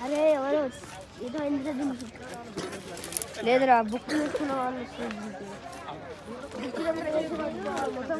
అరే ఎవరో ఏదో లేదురా బుక్ తీసుకున్న వాళ్ళు మొత్తం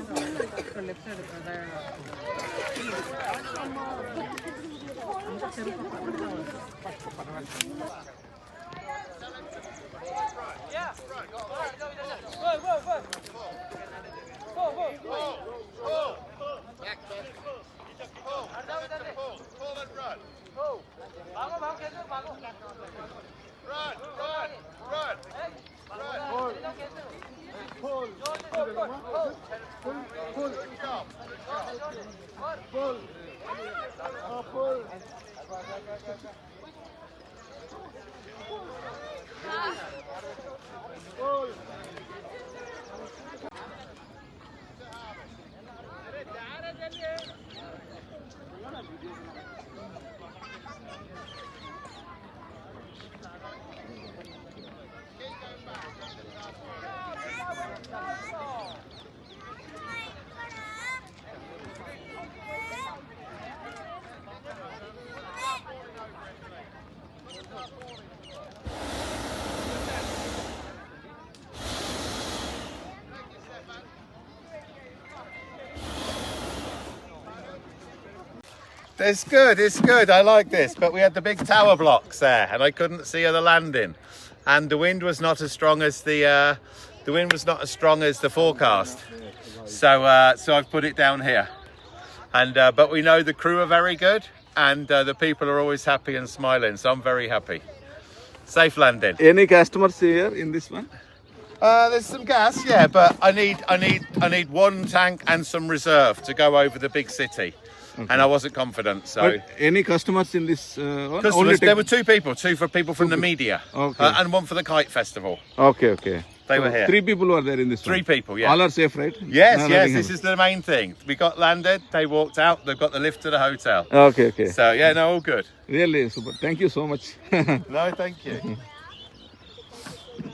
It's good. I like this. But we had the big tower blocks there, and I couldn't see the landing, and the wind was not as strong as the forecast. So I've put it down here, and but we know the crew are very good, and the people are always happy and smiling. So I'm very happy. Safe landing. Any customers here in this one? There's some gas, yeah, but I need one tank and some reserve to go over the big city. Okay. And I wasn't confident, so... But any customers in this one? Customers, there were two for people from the media. Okay. And one for the kite festival. Okay. They were here. 3 people were there in this Three one? people, yeah. All are safe, right? Yes, this is the main thing. We got landed, they walked out, they've got the lift to the hotel. Okay. So, yeah, no, all good. Really super. Thank you so much. No, thank you.